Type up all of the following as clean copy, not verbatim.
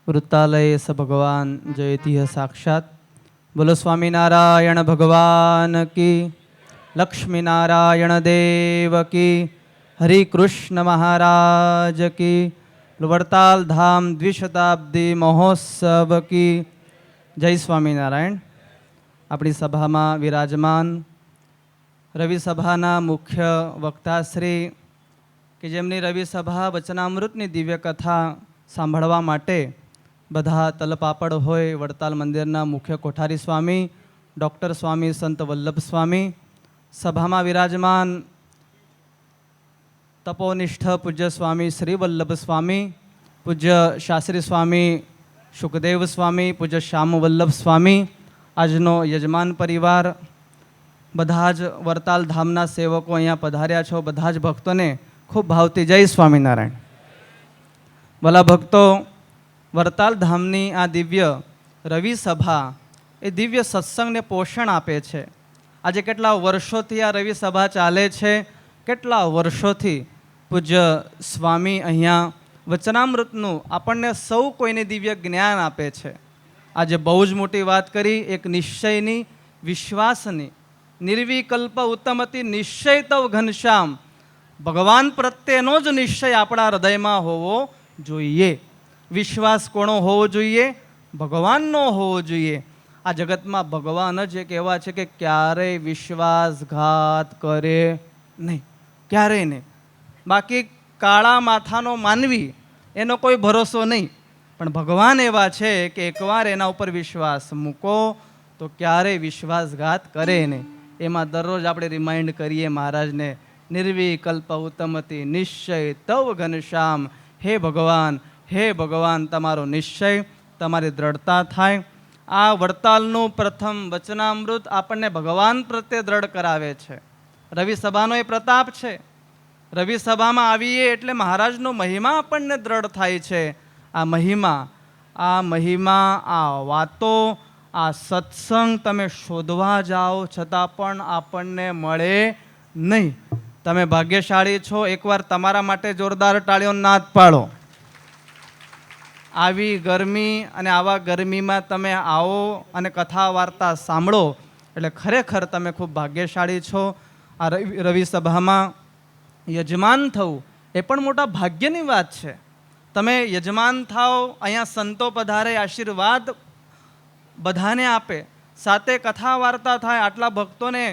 वृत्तालय स भगवान जयति है साक्षात। बोलो स्वामी नारायण भगवान की, लक्ष्मी नारायण देव की, हरि कृष्ण महाराज की, वड़ताल धाम द्विशताब्दी महोत्सव की जय स्वामीनारायण। अपनी सभा में विराजमान रवि सभाना मुख्य वक्ताश्री कि जेमनी रवि सभा वचनामृतनी दिव्य कथा सांभळवा माटे बधा तलपापड़ होय वड़ताल मंदिरना मुख्य कोठारी स्वामी डॉक्टर स्वामी संत वल्लभ स्वामी, सभा में विराजमान तपोनिष्ठ पूज्य स्वामी श्री वल्लभ स्वामी, पूज्य शास्त्री स्वामी सुखदेव स्वामी, पूज्य श्याम वल्लभ स्वामी, आजनो यजमान परिवार, बधाज वरताल धामना सेवको अहींया पधार्या छो, बधाज भक्तोने खूब भावती जय स्वामीनारायण। भला भक्तो, वरताल धामनी आ दिव्य रवि सभा ए दिव्य सत्संग ने पोषण आपे छे। आज केटला वर्षोथी आ रवि सभा चाले छे, केटला वर्षोथी पूज्य स्वामी अहींया वचनामृतनु आपणने सौ कोईने दिव्य ज्ञान आपे छे। आज बहुज मोटी बात करी, एक निश्चयनी विश्वासनी निर्विकल्प उत्तमति निश्चय तव घनश्याम, भगवान प्रत्येनो ज निश्चय आपणा हृदयमां होवो जोईए। विश्वास कोणो होवो जोईए? भगवाननो होवो जोईए। आ जगतमां भगवान ज एक एवा छे के क्यारेय विश्वासघात करे नहीं, क्यारेय नहीं। बाकी काळा माथानो मानवी एनो कोई भरोसो नहीं, पण भगवान एवा छे के एकवार एना उपर विश्वास मूको तो क्यारेय विश्वासघात करे नहीं। एमां दररोज आपणे रिमाइंड करीए महाराजने, निर्विकल्प उत्तमति निश्चय तव घनश्याम। हे भगवान तमारो निश्चय तमारी दृढ़ता थाय। आ वड़तालनु प्रथम वचनामृत आपणे भगवान प्रत्ये दृढ़ करावे छे। रवि सभानो ए प्रताप छे। रवि सभा में आवीए एटले महाराजनो महिमा आपणने दृढ़ थाय छे। आ महिमा आ वातो आ सत्संग तमे शोधवा जाओ छतां पण आपणने मळे नहीं। तमे भाग्यशाળી छो। एकवार तमारा माटे जोरदार ताळीओ नाद पाडो। आवी गरमी अने आवा गरमी में तमे आओ अने कथा वार्ता सांभळो एटले खरेखर तमे खूब भाग्यशाળી छो। आ रवि सभा में यजमान थवुं ए पण मोटा भाग्यनी वात छे। तमे यजमान थाओ, अहींया संतो पधारे, आशीर्वाद बधाने आपे, साथे कथा वार्ता थाय, आटला भक्तोने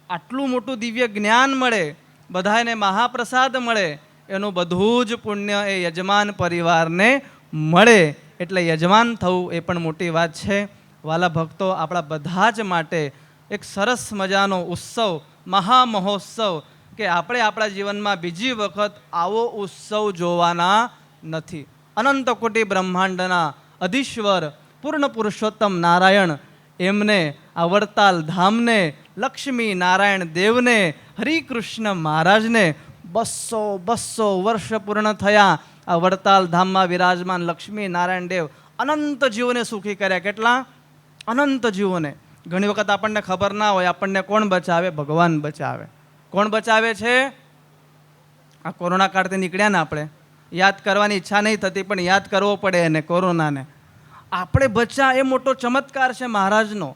आटलुं मोटुं दिव्य ज्ञान मळे, बधाने महाप्रसाद मळे, एनुं बधुं ज पुण्य ए यजमान परिवारने मळे। एटले यजमान थवुं ए पण मोटी वात छे। वाला भक्तो, आपणा बधा ज माटे एक सरस मजानो उत्सव, महामहोत्सव के આપણે આપણા જીવનમાં બીજી વખત આવો ઉત્સવ જોવાના નથી। અનંત કોટી બ્રહ્માંડના અધીશ્વર પૂર્ણ પુરુષોત્તમ નારાયણ એમને આ વડતાલ ધામને, લક્ષ્મી નારાયણ દેવને, હરિકૃષ્ણ મહારાજને 200 વર્ષ પૂર્ણ થયા। આ વડતાલ ધામમાં વિરાજમાન લક્ષ્મી નારાયણ દેવ અનંત જીવોને સુખી કર્યા। કેટલા? અનંત જીવોને। ઘણી વખત આપણને ખબર ના હોય, આપણને કોણ બચાવે? ભગવાન બચાવે। કોણ બચાવે છે? આ કોરોના કાળથી નીકળ્યા ને, આપણે યાદ કરવાની ઈચ્છા નહીં થતી, પણ યાદ કરવો પડે એને, કોરોનાને। આપણે બચા એ મોટો ચમત્કાર છે મહારાજનો।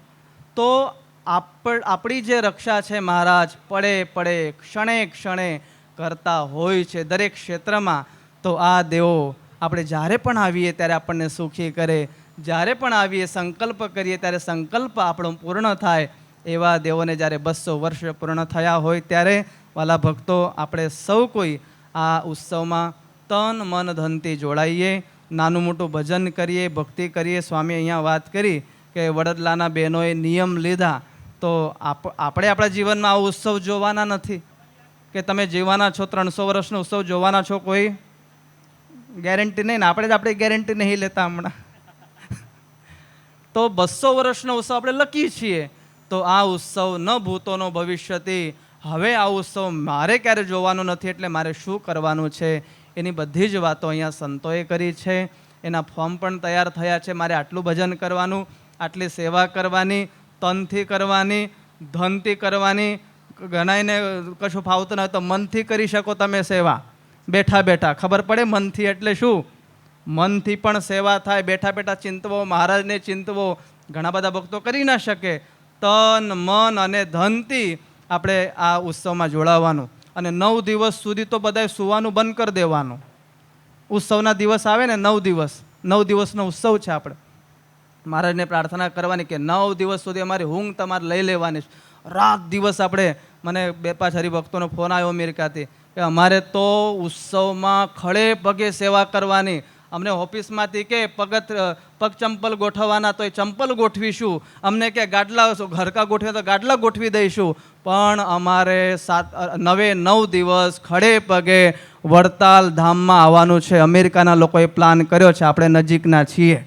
તો આપણી જે રક્ષા છે મહારાજ પડે પડે ક્ષણે ક્ષણે કરતા હોય છે દરેક ક્ષેત્રમાં। તો આ દેવો આપણે જ્યારે પણ આવીએ ત્યારે આપણને સુખી કરે, જ્યારે પણ આવીએ સંકલ્પ કરીએ ત્યારે સંકલ્પ આપણો પૂર્ણ થાય। એવા દેવોને જ્યારે 200 વર્ષ પૂર્ણ થયા હોય ત્યારે વાલા ભક્તો, આપણે સૌ કોઈ આ ઉત્સવમાં તન મન ધનથી જોડાઈએ, નાનું મોટું ભજન કરીએ, ભક્તિ કરીએ। સ્વામી અહીંયા વાત કરી કે વડદલાના બહેનોએ નિયમ લીધા, તો આપણે આપણા જીવનમાં આ ઉત્સવ જોવાના નથી કે તમે જીવવાના છો 300 વર્ષનો ઉત્સવ જોવાના છો? કોઈ ગેરંટી નહીં ને, આપણે જ આપણી ગેરંટી નહીં લેતા હમણાં। તો 200 વર્ષનો ઉત્સવ આપણે લખીએ છીએ, તો આ ઉત્સવ ન ભૂતોનો ભવિષ્યથી, હવે આ ઉત્સવ મારે ક્યારે જોવાનો નથી, એટલે મારે શું કરવાનું છે એની બધી જ વાતો અહીંયા સંતોએ કરી છે। એના ફોર્મ પણ તૈયાર થયા છે। મારે આટલું ભજન કરવાનું, આટલી સેવા કરવાની, તનથી કરવાની, ધનથી કરવાની। ઘણાને કશું ફાવતું ન હોય તો મનથી કરી શકો તમે સેવા, બેઠા બેઠા ખબર પડે મનથી એટલે શું? મનથી પણ સેવા થાય, બેઠા બેઠા ચિંતવો, મહારાજને ચિંતવો ઘણા બધા ભક્તો કરી ના શકે. તન મન અને ધનથી આપણે આ ઉત્સવમાં જોડાવાનું. અને 9 દિવસ સુધી તો બધાએ સુવાનું બંધ કરી દેવાનું. ઉત્સવના દિવસ આવે ને 9 દિવસ, 9 દિવસનો ઉત્સવ છે. આપણે મહારાજને પ્રાર્થના કરવાની કે 9 દિવસ સુધી અમારી ઊંઘ તમારે લઈ લેવાની. રાત દિવસ આપણે, મને 2-5 હરિભક્તોનો ફોન આવ્યો અમેરિકાથી કે અમારે તો ઉત્સવમાં ખડે પગે સેવા કરવાની. અમને ઓફિસમાંથી કે પગ ચંપલ ગોઠવવાના તો એ ચંપલ ગોઠવીશું, અમને કે ગાડલા ઘરકા ગોઠવે તો ગાડલા ગોઠવી દઈશું, પણ અમારે 9 દિવસ ખડે પગે વડતાલ ધામમાં આવવાનું છે. અમેરિકાના લોકોએ પ્લાન કર્યો છે, આપણે નજીકના છીએ,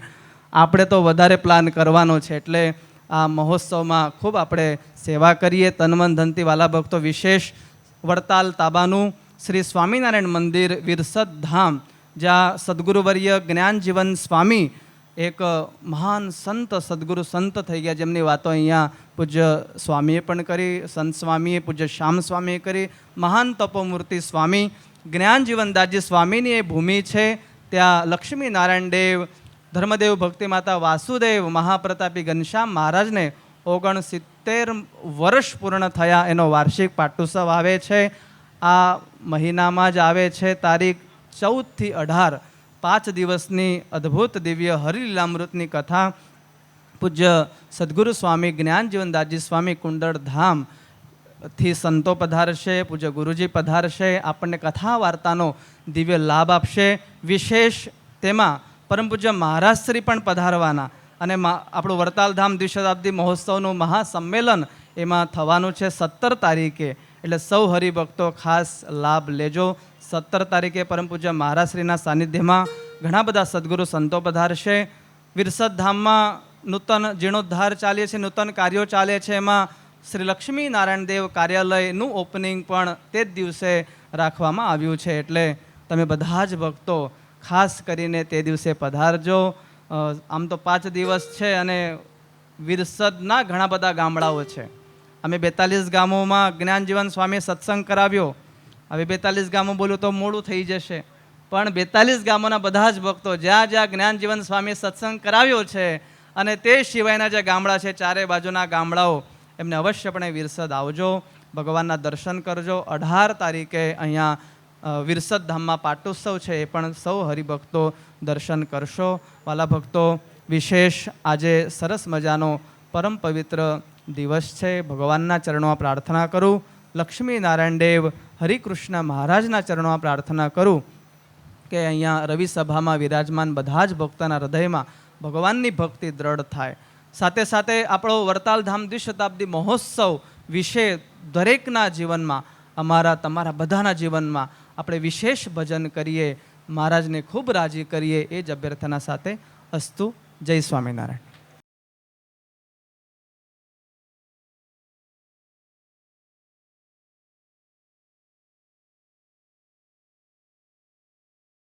આપણે તો વધારે પ્લાન કરવાનો છે. એટલે આ મહોત્સવમાં ખૂબ આપણે સેવા કરીએ તનમન ધનથી. વાલા ભક્તો, વિશેષ વડતાલ તાબાનું શ્રી સ્વામિનારાયણ મંદિર વિરસદ ધામ, જ્યાં સદગુરુવર્ય જ્ઞાનજીવન સ્વામી એક મહાન સંત, સદગુરુ સંત થઈ ગયા, જેમની વાતો અહીંયા પૂજ્ય સ્વામીએ પણ કરી, સંત સ્વામીએ, પૂજ્ય શ્યામ સ્વામીએ કરી. મહાન તપોમૂર્તિ સ્વામી જ્ઞાનજીવનદાસજી સ્વામીની એ ભૂમિ છે. ત્યાં લક્ષ્મીનારાયણ દેવ, ધર્મદેવ, ભક્તિ માતા વાસુદેવ, મહાપ્રતાપી ઘનશ્યામ મહારાજને 69 વર્ષ પૂર્ણ થયા. એનો વાર્ષિક પાટોત્સવ આવે છે. આ મહિનામાં જ આવે છે. તારીખ 14 થી 18, 5 દિવસની અદ્ભુત દિવ્ય હરિલીલામૃતની કથા પૂજ્ય સદગુરુ સ્વામી જ્ઞાનજીવનદાસજી સ્વામી કુંડળ ધામથી સંતો પધારશે, પૂજ્ય ગુરુજી પધારશે, આપણને કથા વાર્તાનો દિવ્ય લાભ આપશે. વિશેષ તેમાં પરમ પૂજ્ય મહારાજશ્રી પણ પધારવાના. અને આપણું વડતાલ ધામ દ્વિશતાબ્દી મહોત્સવનું મહાસંમેલન એમાં થવાનું છે 17 તારીખે. એટલે સૌ હરિભક્તો ખાસ લાભ લેજો. 17 તારીખે પરમ પૂજ્ય મહારાજશ્રીના સાનિધ્યમાં ઘણા બધા સદગુરુ સંતો પધારશે. વિરસદ ધામમાં નૂતન જીર્ણોદ્ધાર ચાલે છે, નૂતન કાર્યો ચાલે છે. એમાં શ્રી લક્ષ્મીનારાયણ દેવ કાર્યાલયનું ઓપનિંગ પણ તે જ દિવસે રાખવામાં આવ્યું છે. એટલે તમે બધા જ ભક્તો ખાસ કરીને તે દિવસે પધારજો. આમ તો 5 દિવસ છે અને વિરસદના ઘણા બધા ગામડાઓ છે. અમે 42 ગામોમાં જ્ઞાનજીવન સ્વામીએ સત્સંગ કરાવ્યો. હવે 42 ગામો બોલું તો મોડું થઈ જશે, પણ 42 ગામોના બધા જ ભક્તો જ્યાં જ્યાં જ્ઞાનજીવન સ્વામીએ સત્સંગ કરાવ્યો છે અને તે સિવાયના જે ગામડા છે, ચારે બાજુના ગામડાઓ, એમને અવશ્યપણે વિરસદ આવજો, ભગવાનના દર્શન કરજો. 18 તારીખે અહીંયા વિરસદ ધામમાં પાટોત્સવ છે, એ પણ સૌ હરિભક્તો દર્શન કરશો. વાલા ભક્તો, વિશેષ આજે સરસ મજાનો પરમ પવિત્ર દિવસ છે. ભગવાનના ચરણોમાં પ્રાર્થના કરું, લક્ષ્મીનારાયણ દેવ હરિકૃષ્ણ મહારાજના ચરણોમાં પ્રાર્થના કરું કે અહીંયા રવિ સભામાં વિરાજમાન બધા જ ભક્તોના હૃદયમાં ભગવાનની ભક્તિ દ્રઢ થાય. સાથે સાથે આપણો વડતાલ ધામ દ્વિશતાબ્દી મહોત્સવ વિશે દરેકના જીવનમાં, અમારા તમારા બધાના જીવનમાં આપણે વિશેષ ભજન કરીએ, મહારાજને ખૂબ રાજી કરીએ, એ જ અભ્યર્થના સાથે. અસ્તુ. જય સ્વામિનારાયણ.